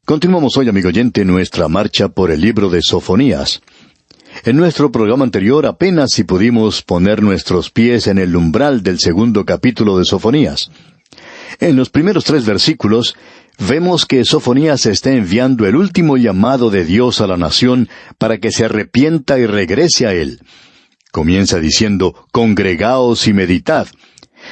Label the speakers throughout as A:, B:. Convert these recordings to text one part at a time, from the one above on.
A: Continuamos hoy, amigo oyente, nuestra marcha por el libro de Sofonías. En nuestro programa anterior apenas si pudimos poner nuestros pies en el umbral del segundo capítulo de Sofonías. En los primeros 3 versículos, vemos que Sofonías está enviando el último llamado de Dios a la nación para que se arrepienta y regrese a Él. Comienza diciendo, «Congregaos y meditad».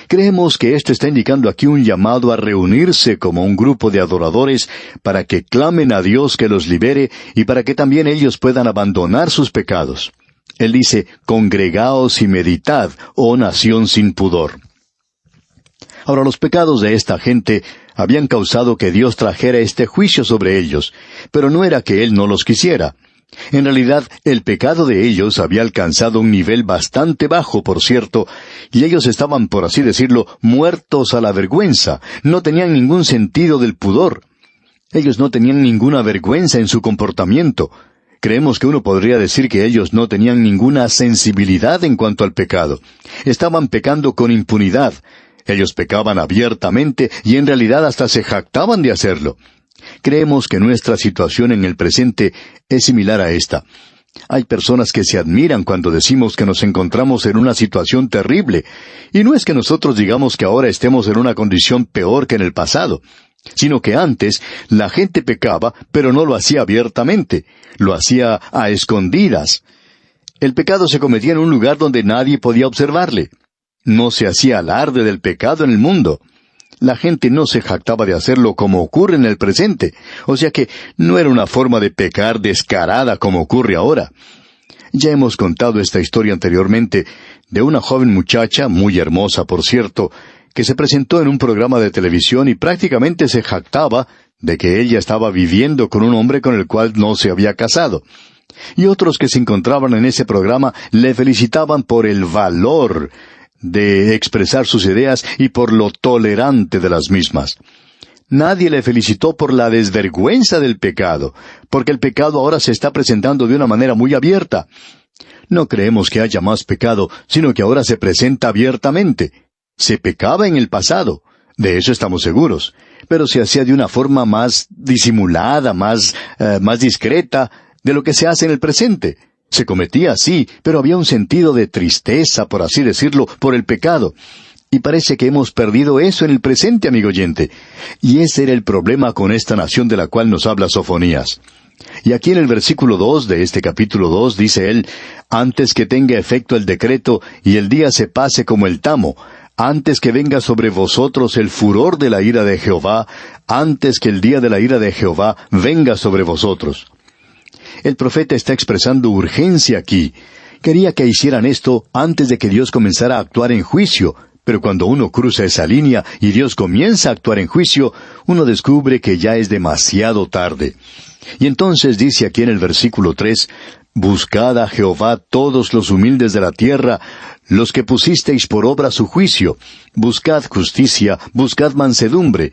A: Creemos que esto está indicando aquí un llamado a reunirse como un grupo de adoradores para que clamen a Dios que los libere y para que también ellos puedan abandonar sus pecados. Él dice, «Congregaos y meditad, oh nación sin pudor». Ahora, los pecados de esta gente habían causado que Dios trajera este juicio sobre ellos, pero no era que Él no los quisiera. En realidad, el pecado de ellos había alcanzado un nivel bastante bajo, por cierto, y ellos estaban, por así decirlo, muertos a la vergüenza. No tenían ningún sentido del pudor. Ellos no tenían ninguna vergüenza en su comportamiento. Creemos que uno podría decir que ellos no tenían ninguna sensibilidad en cuanto al pecado. Estaban pecando con impunidad. Ellos pecaban abiertamente y en realidad hasta se jactaban de hacerlo. Creemos que nuestra situación en el presente es similar a esta. Hay personas que se admiran cuando decimos que nos encontramos en una situación terrible, y no es que nosotros digamos que ahora estemos en una condición peor que en el pasado, sino que antes la gente pecaba, pero no lo hacía abiertamente, lo hacía a escondidas. El pecado se cometía en un lugar donde nadie podía observarle. No se hacía alarde del pecado en el mundo. La gente no se jactaba de hacerlo como ocurre en el presente, o sea que no era una forma de pecar descarada como ocurre ahora. Ya hemos contado esta historia anteriormente de una joven muchacha, muy hermosa por cierto, que se presentó en un programa de televisión y prácticamente se jactaba de que ella estaba viviendo con un hombre con el cual no se había casado. Y otros que se encontraban en ese programa le felicitaban por el valor de expresar sus ideas y por lo tolerante de las mismas. Nadie le felicitó por la desvergüenza del pecado, porque el pecado ahora se está presentando de una manera muy abierta. No creemos que haya más pecado, sino que ahora se presenta abiertamente. Se pecaba en el pasado, de eso estamos seguros, pero se hacía de una forma más disimulada, más discreta de lo que se hace en el presente. Se cometía así, pero había un sentido de tristeza, por así decirlo, por el pecado. Y parece que hemos perdido eso en el presente, amigo oyente. Y ese era el problema con esta nación de la cual nos habla Sofonías. Y aquí en el versículo 2 de este capítulo 2 dice él, «Antes que tenga efecto el decreto y el día se pase como el tamo, antes que venga sobre vosotros el furor de la ira de Jehová, antes que el día de la ira de Jehová venga sobre vosotros». El profeta está expresando urgencia aquí. Quería que hicieran esto antes de que Dios comenzara a actuar en juicio, pero cuando uno cruza esa línea y Dios comienza a actuar en juicio, uno descubre que ya es demasiado tarde. Y entonces dice aquí en el versículo 3, «Buscad a Jehová todos los humildes de la tierra, los que pusisteis por obra su juicio. Buscad justicia, buscad mansedumbre.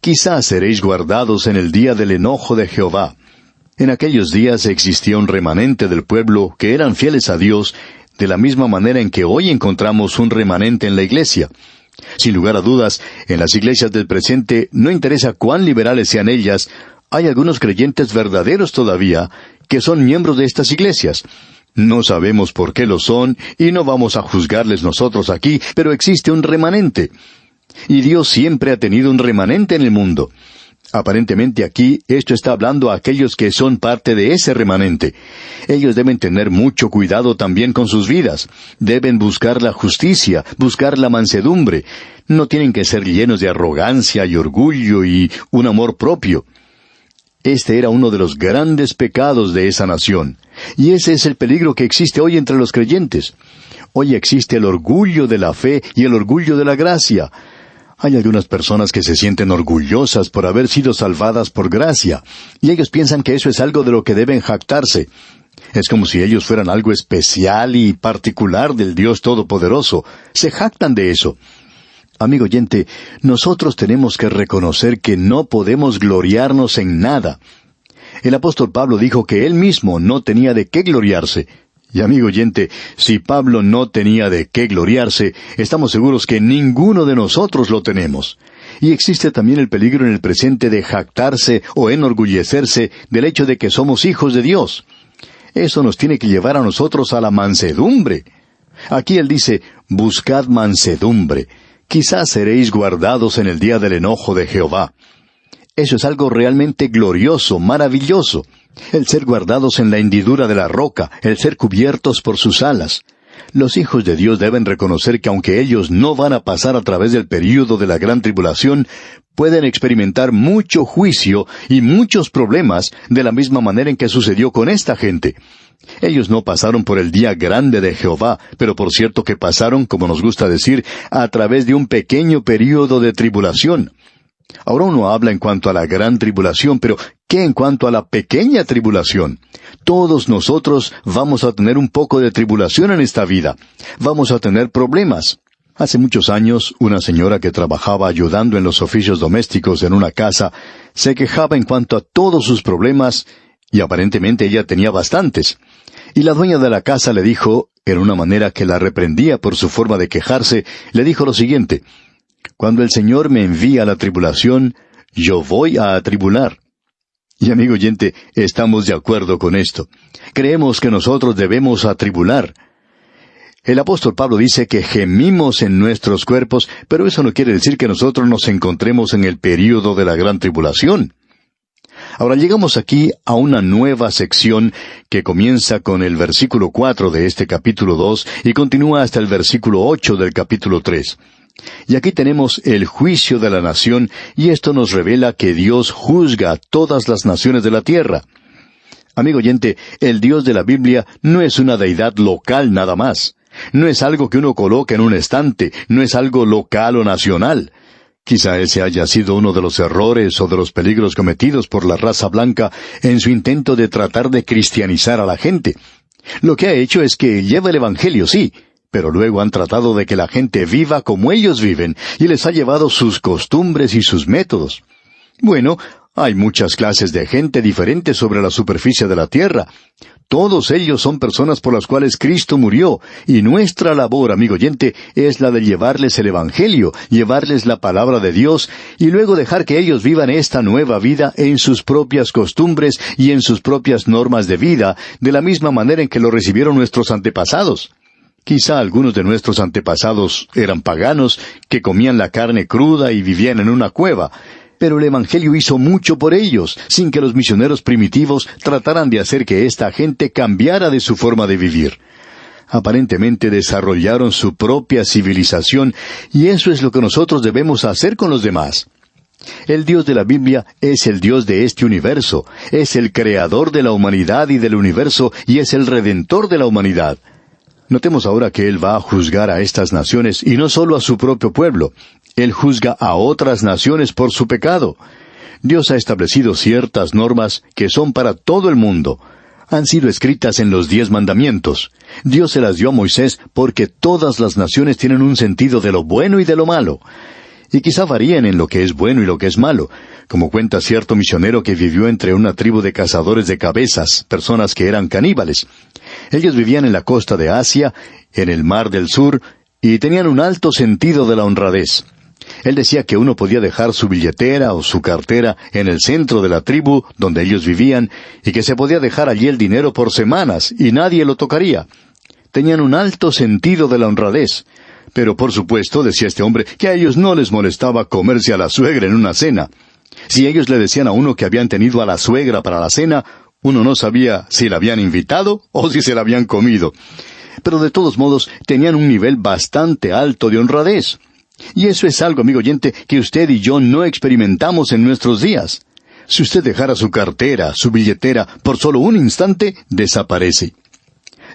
A: Quizás seréis guardados en el día del enojo de Jehová». En aquellos días existía un remanente del pueblo que eran fieles a Dios, de la misma manera en que hoy encontramos un remanente en la iglesia. Sin lugar a dudas, en las iglesias del presente, no interesa cuán liberales sean ellas, hay algunos creyentes verdaderos todavía que son miembros de estas iglesias. No sabemos por qué lo son, y no vamos a juzgarles nosotros aquí, pero existe un remanente. Y Dios siempre ha tenido un remanente en el mundo. Aparentemente aquí, esto está hablando a aquellos que son parte de ese remanente. Ellos deben tener mucho cuidado también con sus vidas. Deben buscar la justicia, buscar la mansedumbre. No tienen que ser llenos de arrogancia y orgullo y un amor propio. Este era uno de los grandes pecados de esa nación. Y ese es el peligro que existe hoy entre los creyentes. Hoy existe el orgullo de la fe y el orgullo de la gracia. Hay algunas personas que se sienten orgullosas por haber sido salvadas por gracia, y ellos piensan que eso es algo de lo que deben jactarse. Es como si ellos fueran algo especial y particular del Dios Todopoderoso. Se jactan de eso. Amigo oyente, nosotros tenemos que reconocer que no podemos gloriarnos en nada. El apóstol Pablo dijo que él mismo no tenía de qué gloriarse. Y amigo oyente, si Pablo no tenía de qué gloriarse, estamos seguros que ninguno de nosotros lo tenemos. Y existe también el peligro en el presente de jactarse o enorgullecerse del hecho de que somos hijos de Dios. Eso nos tiene que llevar a nosotros a la mansedumbre. Aquí él dice, buscad mansedumbre. Quizás seréis guardados en el día del enojo de Jehová. Eso es algo realmente glorioso, maravilloso. El ser guardados en la hendidura de la roca, el ser cubiertos por sus alas. Los hijos de Dios deben reconocer que aunque ellos no van a pasar a través del período de la gran tribulación, pueden experimentar mucho juicio y muchos problemas de la misma manera en que sucedió con esta gente. Ellos no pasaron por el día grande de Jehová, pero por cierto que pasaron, como nos gusta decir, a través de un pequeño período de tribulación. Ahora uno habla en cuanto a la gran tribulación, pero ¿qué en cuanto a la pequeña tribulación? Todos nosotros vamos a tener un poco de tribulación en esta vida. Vamos a tener problemas. Hace muchos años, una señora que trabajaba ayudando en los oficios domésticos en una casa, se quejaba en cuanto a todos sus problemas, y aparentemente ella tenía bastantes. Y la dueña de la casa le dijo, en una manera que la reprendía por su forma de quejarse, le dijo lo siguiente: cuando el Señor me envía a la tribulación, yo voy a atribular. Y amigo oyente, estamos de acuerdo con esto. Creemos que nosotros debemos atribular. El apóstol Pablo dice que gemimos en nuestros cuerpos, pero eso no quiere decir que nosotros nos encontremos en el período de la gran tribulación. Ahora llegamos aquí a una nueva sección que comienza con el versículo 4 de este capítulo 2 y continúa hasta el versículo 8 del capítulo 3. Y aquí tenemos el juicio de la nación, y esto nos revela que Dios juzga a todas las naciones de la tierra. Amigo oyente, el Dios de la Biblia no es una deidad local nada más. No es algo que uno coloca en un estante, no es algo local o nacional. Quizá ese haya sido uno de los errores o de los peligros cometidos por la raza blanca en su intento de tratar de cristianizar a la gente. Lo que ha hecho es que lleva el Evangelio, sí, pero luego han tratado de que la gente viva como ellos viven, y les ha llevado sus costumbres y sus métodos. Bueno, hay muchas clases de gente diferentes sobre la superficie de la tierra. Todos ellos son personas por las cuales Cristo murió, y nuestra labor, amigo oyente, es la de llevarles el Evangelio, llevarles la palabra de Dios, y luego dejar que ellos vivan esta nueva vida en sus propias costumbres y en sus propias normas de vida, de la misma manera en que lo recibieron nuestros antepasados. Quizá algunos de nuestros antepasados eran paganos, que comían la carne cruda y vivían en una cueva, pero el Evangelio hizo mucho por ellos, sin que los misioneros primitivos trataran de hacer que esta gente cambiara de su forma de vivir. Aparentemente desarrollaron su propia civilización, y eso es lo que nosotros debemos hacer con los demás. El Dios de la Biblia es el Dios de este universo, es el creador de la humanidad y del universo, y es el redentor de la humanidad. Notemos ahora que Él va a juzgar a estas naciones, y no solo a su propio pueblo. Él juzga a otras naciones por su pecado. Dios ha establecido ciertas normas que son para todo el mundo. Han sido escritas en los 10 mandamientos. Dios se las dio a Moisés porque todas las naciones tienen un sentido de lo bueno y de lo malo. Y quizá varíen en lo que es bueno y lo que es malo, como cuenta cierto misionero que vivió entre una tribu de cazadores de cabezas, personas que eran caníbales. Ellos vivían en la costa de Asia, en el Mar del Sur, y tenían un alto sentido de la honradez. Él decía que uno podía dejar su billetera o su cartera en el centro de la tribu donde ellos vivían, y que se podía dejar allí el dinero por semanas, y nadie lo tocaría. Tenían un alto sentido de la honradez. Pero por supuesto, decía este hombre, que a ellos no les molestaba comerse a la suegra en una cena. Si ellos le decían a uno que habían tenido a la suegra para la cena, uno no sabía si la habían invitado o si se la habían comido. Pero de todos modos, tenían un nivel bastante alto de honradez. Y eso es algo, amigo oyente, que usted y yo no experimentamos en nuestros días. Si usted dejara su cartera, su billetera, por solo un instante, desaparece.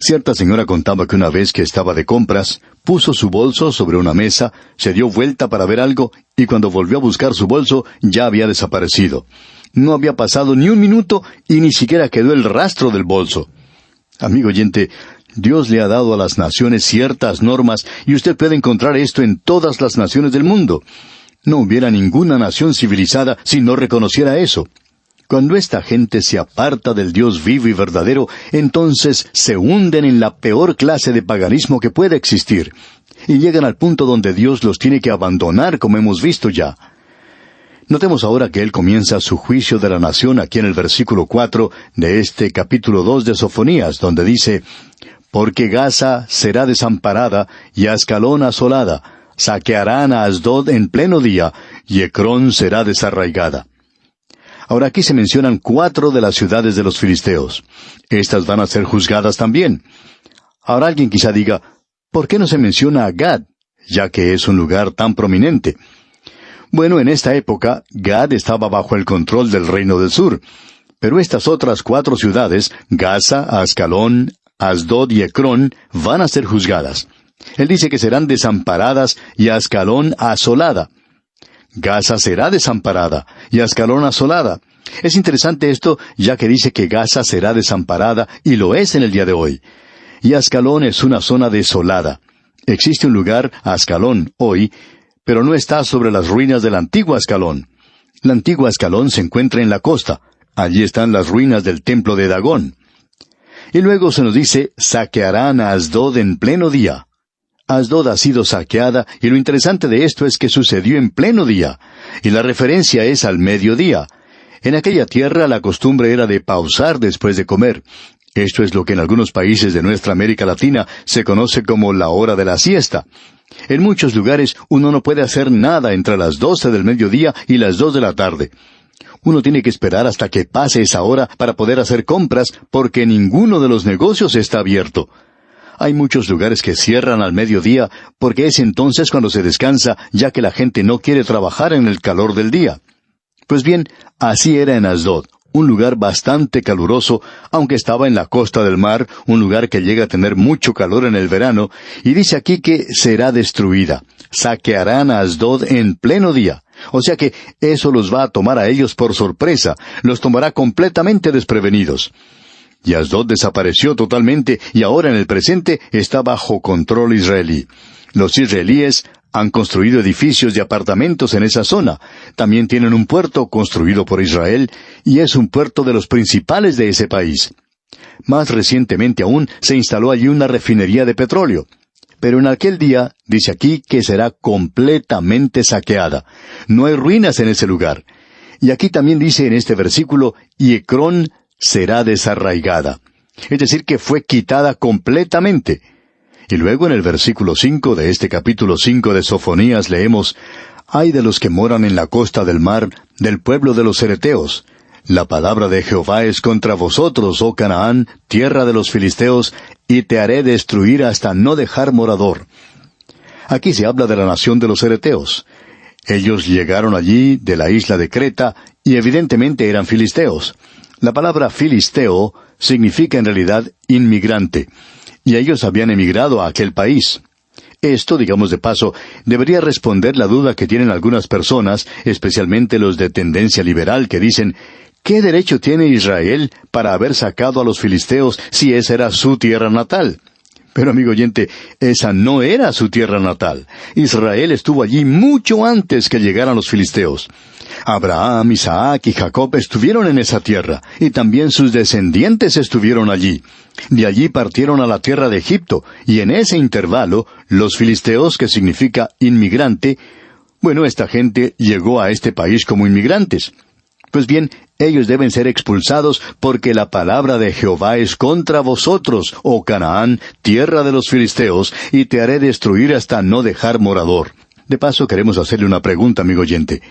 A: Cierta señora contaba que una vez que estaba de compras, puso su bolso sobre una mesa, se dio vuelta para ver algo, y cuando volvió a buscar su bolso, ya había desaparecido. No había pasado ni un minuto, y ni siquiera quedó el rastro del bolso. Amigo oyente, Dios le ha dado a las naciones ciertas normas, y usted puede encontrar esto en todas las naciones del mundo. No hubiera ninguna nación civilizada si no reconociera eso. Cuando esta gente se aparta del Dios vivo y verdadero, entonces se hunden en la peor clase de paganismo que puede existir, y llegan al punto donde Dios los tiene que abandonar, como hemos visto ya. Notemos ahora que él comienza su juicio de la nación aquí en el versículo 4 de este capítulo 2 de Sofonías, donde dice: Porque Gaza será desamparada y Ascalón asolada, saquearán a Asdod en pleno día, y Ecrón será desarraigada. Ahora aquí se mencionan 4 de las ciudades de los filisteos. Estas van a ser juzgadas también. Ahora alguien quizá diga: ¿por qué no se menciona a Gad, ya que es un lugar tan prominente? Bueno, en esta época, Gad estaba bajo el control del reino del sur. Pero estas otras 4 ciudades, Gaza, Ascalón, Asdod y Ecrón, van a ser juzgadas. Él dice que serán desamparadas y Ascalón asolada. Gaza será desamparada y Ascalón asolada. Es interesante esto, ya que dice que Gaza será desamparada, y lo es en el día de hoy. Y Ascalón es una zona desolada. Existe un lugar, Ascalón, hoy, pero no está sobre las ruinas del antiguo Ascalón. La antigua Ascalón se encuentra en la costa. Allí están las ruinas del templo de Dagón. Y luego se nos dice: saquearán a Asdod en pleno día. Asdod ha sido saqueada, y lo interesante de esto es que sucedió en pleno día, y la referencia es al mediodía. En aquella tierra la costumbre era de pausar después de comer. Esto es lo que en algunos países de nuestra América Latina se conoce como la hora de la siesta. En muchos lugares uno no puede hacer nada entre las 12 del mediodía y las 2 de la tarde. Uno tiene que esperar hasta que pase esa hora para poder hacer compras, porque ninguno de los negocios está abierto. Hay muchos lugares que cierran al mediodía, porque es entonces cuando se descansa, ya que la gente no quiere trabajar en el calor del día. Pues bien, así era en Asdod, un lugar bastante caluroso, aunque estaba en la costa del mar, un lugar que llega a tener mucho calor en el verano, y dice aquí que será destruida. Saquearán a Asdod en pleno día. O sea que eso los va a tomar a ellos por sorpresa, los tomará completamente desprevenidos. Y Asdod desapareció totalmente, y ahora en el presente está bajo control israelí. Los israelíes han construido edificios de apartamentos en esa zona. También tienen un puerto construido por Israel, y es un puerto de los principales de ese país. Más recientemente aún se instaló allí una refinería de petróleo. Pero en aquel día, dice aquí, que será completamente saqueada. No hay ruinas en ese lugar. Y aquí también dice en este versículo: y Ecrón será desarraigada. Es decir, que fue quitada completamente. Y luego en el versículo 5 de este capítulo 5 de Sofonías leemos: Ay de los que moran en la costa del mar, del pueblo de los cereteos. La palabra de Jehová es contra vosotros, oh Canaán, tierra de los filisteos, y te haré destruir hasta no dejar morador. Aquí se habla de la nación de los cereteos. Ellos llegaron allí de la isla de Creta, y evidentemente eran filisteos. La palabra filisteo significa en realidad inmigrante, y ellos habían emigrado a aquel país. Esto, digamos de paso, debería responder la duda que tienen algunas personas, especialmente los de tendencia liberal, que dicen: ¿qué derecho tiene Israel para haber sacado a los filisteos si esa era su tierra natal? Pero, amigo oyente, esa no era su tierra natal. Israel estuvo allí mucho antes que llegaran los filisteos. Abraham, Isaac y Jacob estuvieron en esa tierra, y también sus descendientes estuvieron allí. De allí partieron a la tierra de Egipto, y en ese intervalo, los filisteos, que significa inmigrante, bueno, esta gente llegó a este país como inmigrantes. Pues bien, ellos deben ser expulsados, porque la palabra de Jehová es contra vosotros, oh Canaán, tierra de los filisteos, y te haré destruir hasta no dejar morador. De paso, queremos hacerle una pregunta, amigo oyente.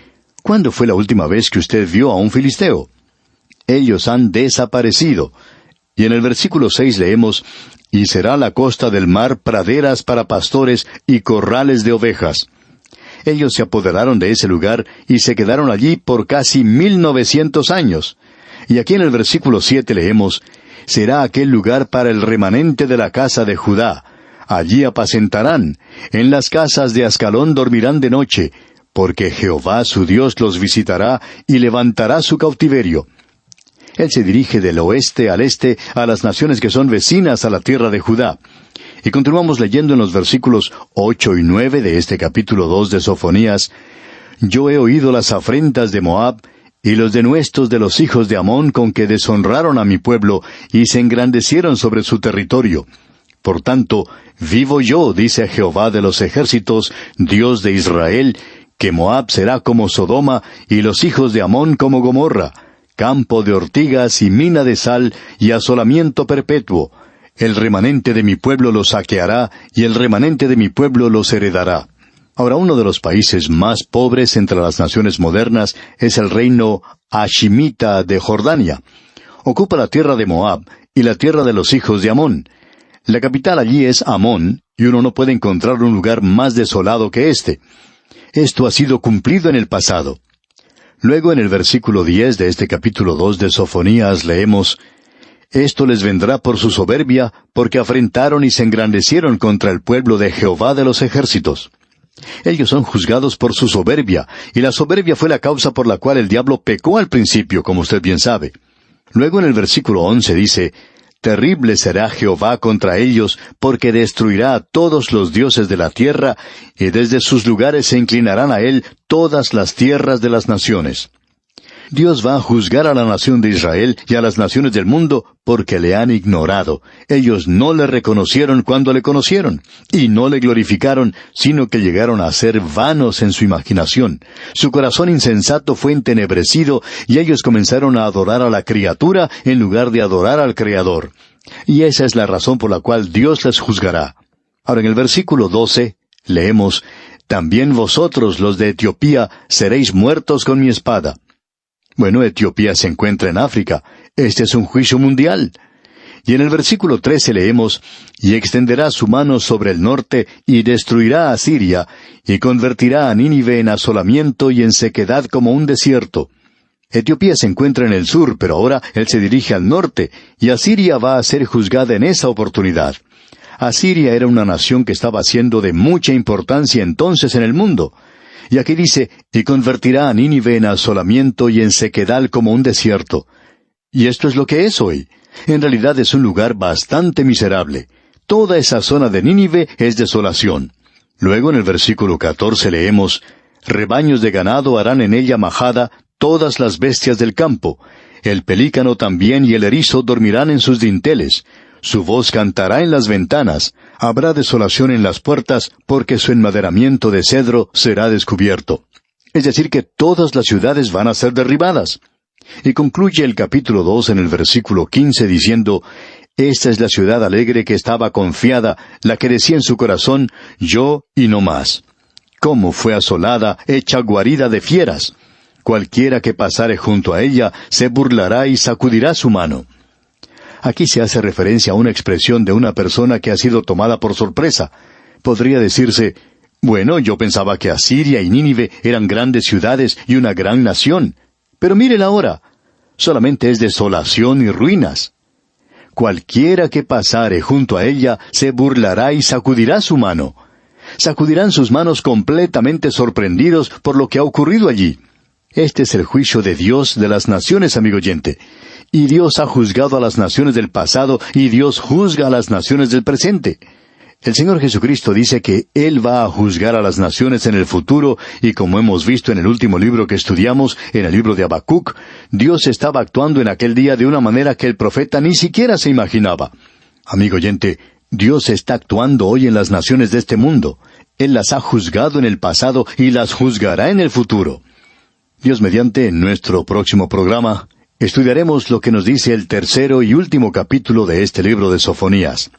A: ¿Cuándo fue la última vez que usted vio a un filisteo? Ellos han desaparecido. Y en el versículo 6 leemos: y será la costa del mar praderas para pastores y corrales de ovejas. Ellos se apoderaron de ese lugar y se quedaron allí por casi 1900 años. Y aquí en el versículo 7 leemos: será aquel lugar para el remanente de la casa de Judá. Allí apacentarán. En las casas de Ascalón dormirán de noche, porque Jehová su Dios los visitará y levantará su cautiverio. Él se dirige del oeste al este a las naciones que son vecinas a la tierra de Judá. Y continuamos leyendo en los versículos 8 y 9 de este capítulo 2 de Sofonías: yo he oído las afrentas de Moab, y los denuestos de los hijos de Amón con que deshonraron a mi pueblo, y se engrandecieron sobre su territorio. Por tanto, vivo yo, dice Jehová de los ejércitos, Dios de Israel, que Moab será como Sodoma, y los hijos de Amón como Gomorra, campo de ortigas y mina de sal, y asolamiento perpetuo. El remanente de mi pueblo los saqueará, y el remanente de mi pueblo los heredará. Ahora, uno de los países más pobres entre las naciones modernas es el reino hashimita de Jordania. Ocupa la tierra de Moab y la tierra de los hijos de Amón. La capital allí es Amón, y uno no puede encontrar un lugar más desolado que este. Esto ha sido cumplido en el pasado. Luego, en el versículo 10 de este capítulo 2 de Sofonías, leemos: Esto les vendrá por su soberbia, porque afrentaron y se engrandecieron contra el pueblo de Jehová de los ejércitos. Ellos son juzgados por su soberbia, y la soberbia fue la causa por la cual el diablo pecó al principio, como usted bien sabe. Luego en el versículo 11 dice: Terrible será Jehová contra ellos, porque destruirá a todos los dioses de la tierra, y desde sus lugares se inclinarán a él todas las tierras de las naciones. Dios va a juzgar a la nación de Israel y a las naciones del mundo porque le han ignorado. Ellos no le reconocieron cuando le conocieron, y no le glorificaron, sino que llegaron a ser vanos en su imaginación. Su corazón insensato fue entenebrecido, y ellos comenzaron a adorar a la criatura en lugar de adorar al Creador. Y esa es la razón por la cual Dios les juzgará. Ahora, en el versículo 12, leemos: También vosotros, los de Etiopía, seréis muertos con mi espada. Bueno, Etiopía se encuentra en África. Este es un juicio mundial. Y en el versículo 13 leemos: Y extenderá su mano sobre el norte, y destruirá a Siria, y convertirá a Nínive en asolamiento y en sequedad como un desierto. Etiopía se encuentra en el sur, pero ahora él se dirige al norte, y Asiria va a ser juzgada en esa oportunidad. Asiria era una nación que estaba siendo de mucha importancia entonces en el mundo. Y aquí dice: y convertirá a Nínive en asolamiento y en sequedal como un desierto. Y esto es lo que es hoy. En realidad es un lugar bastante miserable. Toda esa zona de Nínive es desolación. Luego en el versículo 14 leemos: Rebaños de ganado harán en ella majada todas las bestias del campo. El pelícano también y el erizo dormirán en sus dinteles. Su voz cantará en las ventanas. Habrá desolación en las puertas, porque su enmaderamiento de cedro será descubierto. Es decir, que todas las ciudades van a ser derribadas. Y concluye el capítulo 2 en el versículo 15 diciendo: Esta es la ciudad alegre que estaba confiada, la que decía en su corazón: yo y no más. ¿Cómo fue asolada, hecha guarida de fieras? Cualquiera que pasare junto a ella se burlará y sacudirá su mano. Aquí se hace referencia a una expresión de una persona que ha sido tomada por sorpresa. Podría decirse: bueno, yo pensaba que Asiria y Nínive eran grandes ciudades y una gran nación. Pero miren ahora, solamente es desolación y ruinas. Cualquiera que pasare junto a ella se burlará y sacudirá su mano. Sacudirán sus manos completamente sorprendidos por lo que ha ocurrido allí. Este es el juicio de Dios de las naciones, amigo oyente. Y Dios ha juzgado a las naciones del pasado, y Dios juzga a las naciones del presente. El Señor Jesucristo dice que Él va a juzgar a las naciones en el futuro, y como hemos visto en el último libro que estudiamos, en el libro de Habacuc, Dios estaba actuando en aquel día de una manera que el profeta ni siquiera se imaginaba. Amigo oyente, Dios está actuando hoy en las naciones de este mundo. Él las ha juzgado en el pasado y las juzgará en el futuro. Dios mediante, en nuestro próximo programa, estudiaremos lo que nos dice el tercero y último capítulo de este libro de Sofonías.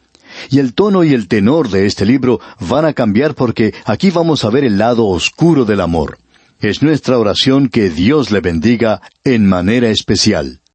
A: Y el tono y el tenor de este libro van a cambiar porque aquí vamos a ver el lado oscuro del amor. Es nuestra oración que Dios le bendiga en manera especial.